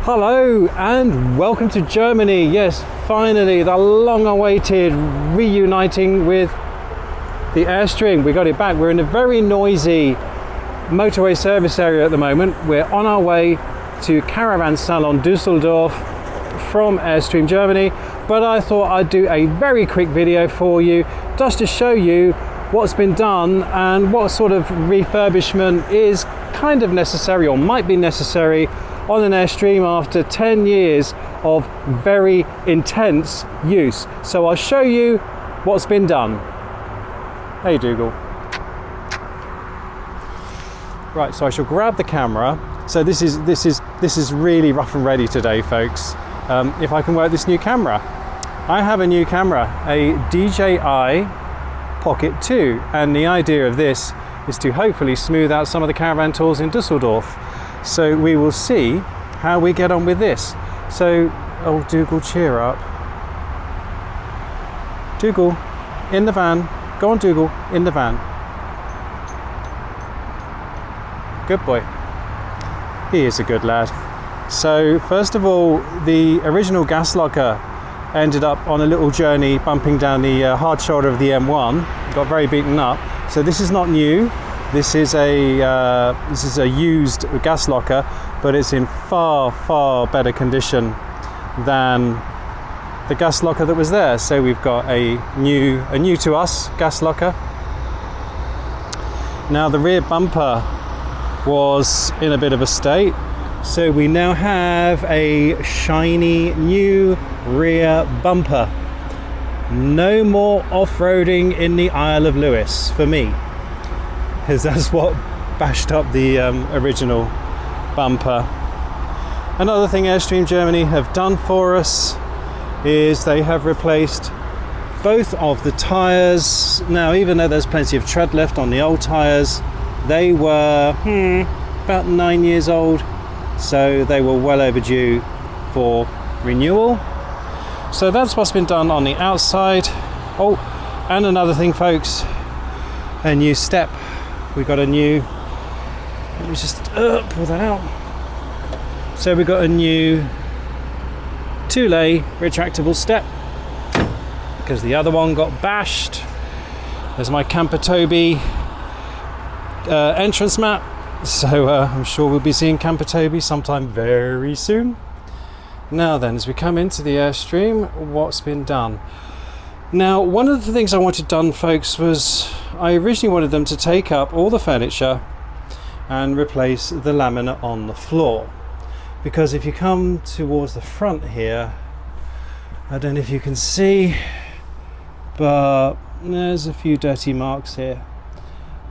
Hello and welcome to Germany. Yes, finally the long-awaited reuniting with the Airstream. We got it back. We're in a very noisy motorway service area at the moment. We're on our way to Caravan Salon Düsseldorf from Airstream Germany, but I thought I'd do a very quick video for you just to show you what's been done and what sort of refurbishment is kind of necessary or might be necessary on an Airstream after 10 years of very intense use. So I'll show you what's been done. Hey Dougal. Right, so I shall grab the camera. So this is really rough and ready today, folks. If I can work this new camera. I have a new camera, a DJI Pocket 2, and the idea of this is to hopefully smooth out some of the caravan tours in Düsseldorf. So we will see how we get on with this. So, oh Dougal, cheer up. Dougal, in the van. Go on Dougal, in the van. Good boy. He is a good lad. So first of all, the original gas locker ended up on a little journey bumping down the hard shoulder of the M1. Got very beaten up. So this is not new. This is a used gas locker, but it's in far better condition than the gas locker that was there. So we've got a new to us gas locker. Now the rear bumper was in a bit of a state, so we now have a shiny new rear bumper. No more off-roading in the Isle of Lewis for me, because that's what bashed up the original bumper. Another thing Airstream Germany have done for us is they have replaced both of the tyres. Now, even though there's plenty of tread left on the old tyres, they were about 9 years old, so they were well overdue for renewal. So that's what's been done on the outside. Oh, and another thing, folks, a new step. We got a new, let me just pull that out. So we got a new two-lay retractable step because the other one got bashed. There's my Camper Tobi entrance map. So I'm sure we'll be seeing Camper Tobi sometime very soon. Now then, as we come into the Airstream, what's been done? Now, one of the things I wanted done, folks, was I originally wanted them to take up all the furniture and replace the laminate on the floor. Because if you come towards the front here, I don't know if you can see, but there's a few dirty marks here.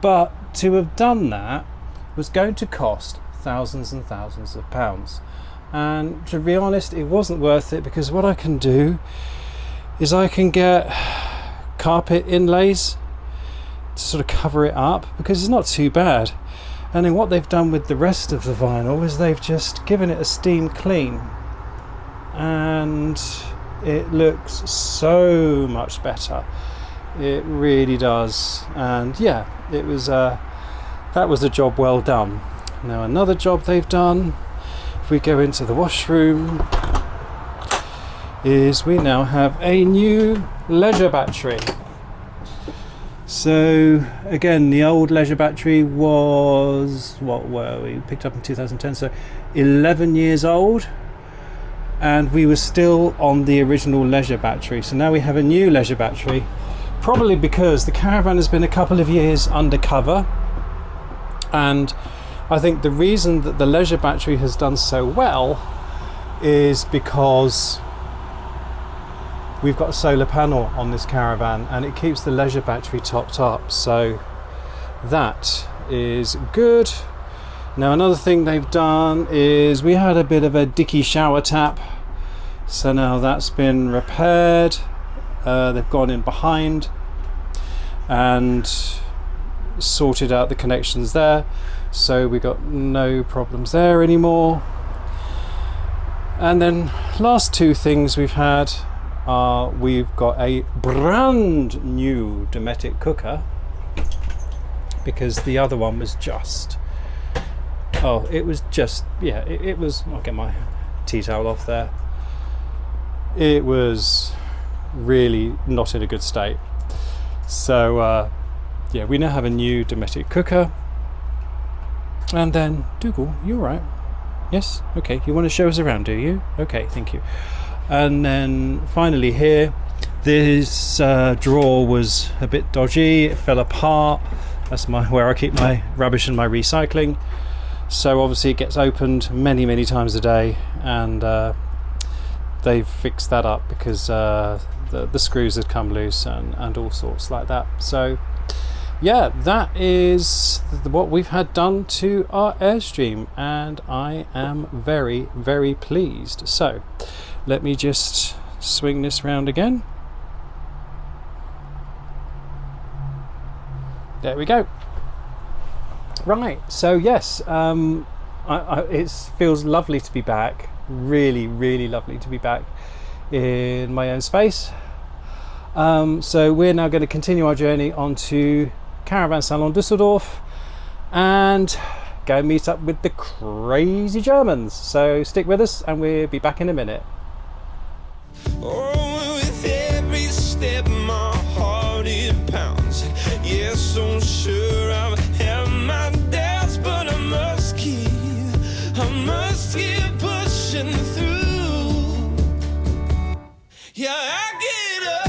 But to have done that was going to cost thousands and thousands of pounds. And to be honest, it wasn't worth it, because what I can do is I can get carpet inlays to sort of cover it up, because it's not too bad. And then what they've done with the rest of the vinyl is they've just given it a steam clean, and it looks so much better. It really does. And yeah, it was that was a job well done. Now another job they've done, if we go into the washroom, is we now have a new leisure battery. So again, the old leisure battery was, what were we picked up in 2010, so 11 years old, and we were still on the original leisure battery. So now we have a new leisure battery, probably because the caravan has been a couple of years undercover, and I think the reason that the leisure battery has done so well is because we've got a solar panel on this caravan and it keeps the leisure battery topped up, so that is good. Now another thing they've done is we had a bit of a dicky shower tap, so now that's been repaired. They've gone in behind and sorted out the connections there, so we got no problems there anymore. And then last two things we've had are, we've got a brand new Dometic cooker, because the other one was just, it was, I'll get my tea towel off there. It was really not in a good state. So yeah, we now have a new domestic cooker. And then Dougal, you all right? Yes? Okay, you want to show us around, do you? Okay, thank you. And then finally here, this drawer was a bit dodgy, it fell apart. That's where I keep my rubbish and my recycling. So obviously it gets opened many times a day, and they've fixed that up because the screws had come loose and all sorts like that. So yeah, that is what we've had done to our Airstream, and I am very pleased. So let me just swing this round again. There we go. Right, so yes, it feels lovely to be back. Really lovely to be back in my own space. So we're now going to continue our journey onto Caravan Salon Düsseldorf and go meet up with the crazy Germans. So stick with us and we'll be back in a minute. Oh, with every step my heart it pounds. Yes, so sure I've had my doubts, but I must keep pushing through. Yeah, I get up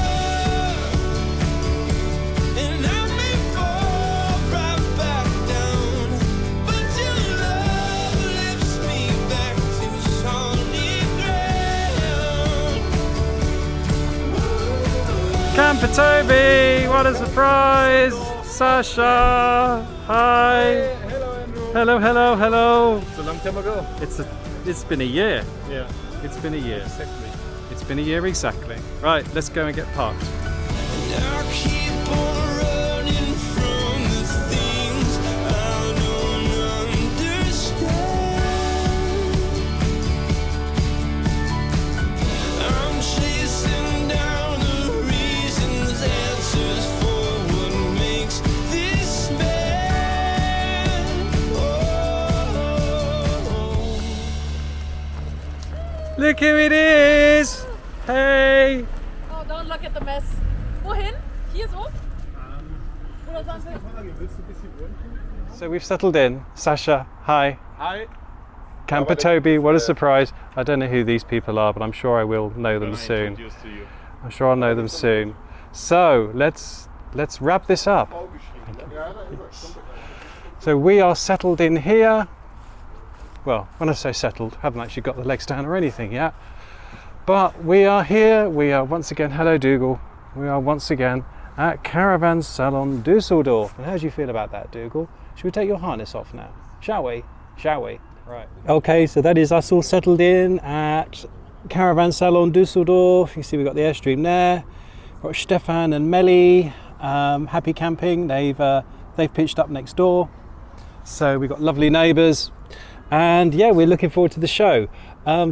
and I may fall right back down, but your love lifts me back to solid ground. Camper Tobi, what a surprise! Sascha, hi. Hello. It's a long time ago. It's been a year. Yeah. It's been a year. Exactly. It's been a year exactly. Right, let's go and get parked. I keep on running from the things I don't understand. I'm chasing down the reasons, answers for what makes this man. Oh. Look who it is! Hey! Oh, don't look at the mess. Wohin? Hier so? Oder sagen wir? So we've settled in. Sascha, hi. Hi. Camper Tobi, what a surprise. I don't know who these people are, but I'm sure I will know them soon. Introduced to you. I'm sure I'll know them soon. So let's wrap this up. So we are settled in here. Well, when I say settled, haven't actually got the legs down or anything yet. But we are here, we are once again, hello Dougal, we are once again at Caravan Salon Düsseldorf. And how do you feel about that, Dougal? Should we take your harness off now? Shall we? Right. Okay, so that is us all settled in at Caravan Salon Düsseldorf. You see we've got the Airstream there. We've got Stefan and Meli, happy camping. They've pitched up next door. So we've got lovely neighbours. And yeah, we're looking forward to the show.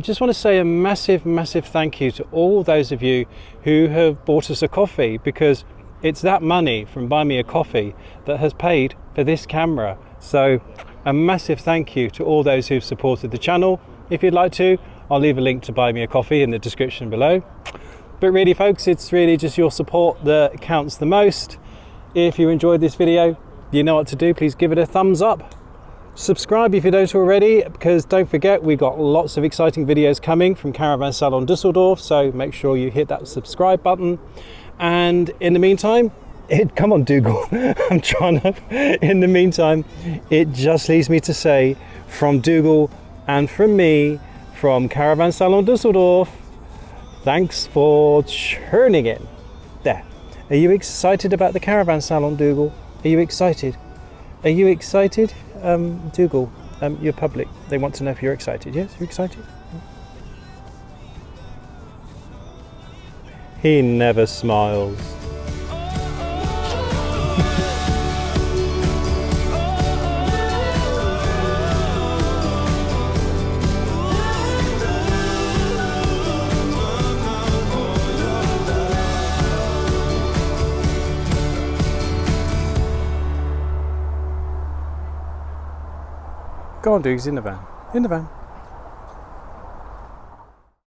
Just want to say a massive thank you to all those of you who have bought us a coffee, because it's that money from Buy Me a Coffee that has paid for this camera. So a massive thank you to all those who've supported the channel. If you'd like to, I'll leave a link to Buy Me a Coffee in the description below. But really folks, it's really just your support that counts the most. If you enjoyed this video, you know what to do. Please give it a thumbs up. Subscribe if you don't already, because don't forget we've got lots of exciting videos coming from Caravan Salon Düsseldorf, so make sure you hit that subscribe button. And in the meantime, come on Dougal, I'm trying to, in the meantime, it just leaves me to say from Dougal and from me, from Caravan Salon Düsseldorf, thanks for tuning in. There. Are you excited about the Caravan Salon, Dougal? Are you excited? Are you excited? Dougal, your public, they want to know if you're excited. Yes, you're excited? He never smiles. Go on, Dougs, in the van. In the van.